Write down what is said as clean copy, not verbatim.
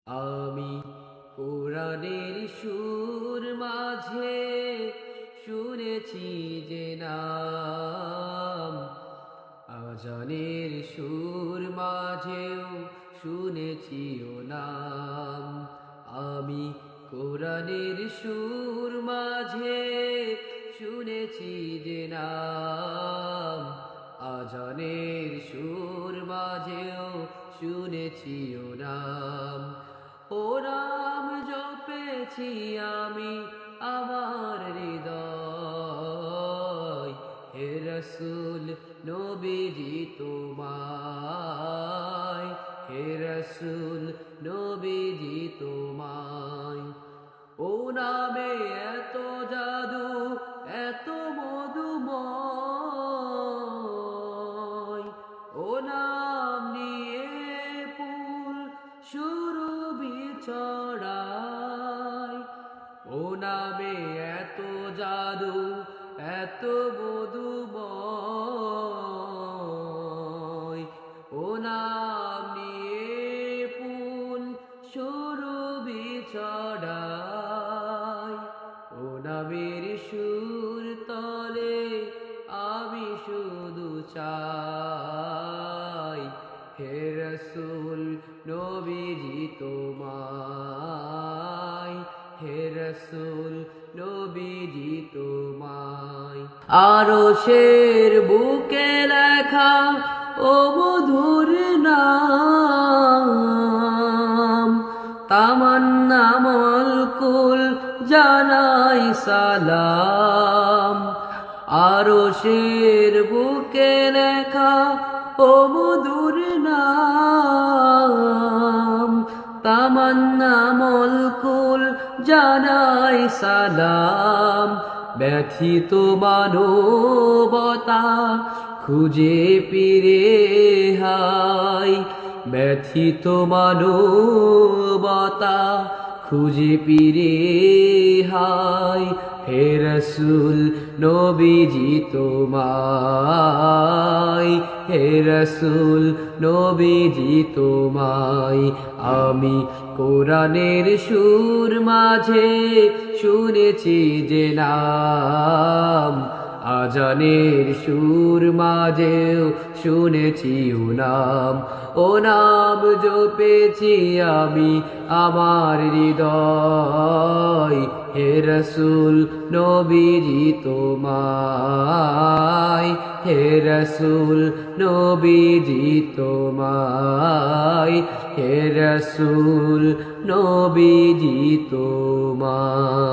আমি কোরআনের সুর মাঝে শুনেছি যে নাম, আজানের সুর মাঝেও শুনেছি ও নাম। আমি কোরআনের সুর মাঝে শুনেছি যে নাম, আজানের সুর মাঝেও শুনেছি ও নাম। ও নাম জপেছি আমি আমার হৃদয়, হে রসুল নবীজি তোমায়, হে রসুল নবীজি তোমায়। ও নামে এত জাদু এত মধুময়, ও নাম নিয়ে ফুল সুরভি ছড়ায়। ও নামে এত জাদু এত মধুময়, ও নাম নিয়ে ফুল সুরভি ছড়ায়। ও নামের সুর তলে আমি শুধু চাই, হে রসুল নবীজি তোমায়, হে রসুল নবীজি তোমায়। আরশের বুকে লেখা ও মধুর নাম, তামান্না মলকুল জানাই সালাম। আরশের বুকে লেখা ও মধুর নাম, তামান্না মলকুল জানাই সালাম। ব্যথিত মানবতা খুঁজে ফিরে হাই, ব্যথিত মানবতা খুঁজে ফিরে হাই। হে রসুল নবীজি তোমায়, হে রসুল নবীজি তোমায়। আমি কোরআনের সুর মাঝে শুনেছি যে নাম, আজানের সুর মাঝেও শুনেছি ও নাম। ও নাম জপেছি আমি আমার হৃদয়, হে রসুল নবীজি তোমায়, হে রসুল নবীজি তোমায়, হে রসুল নবীজি তোমায়।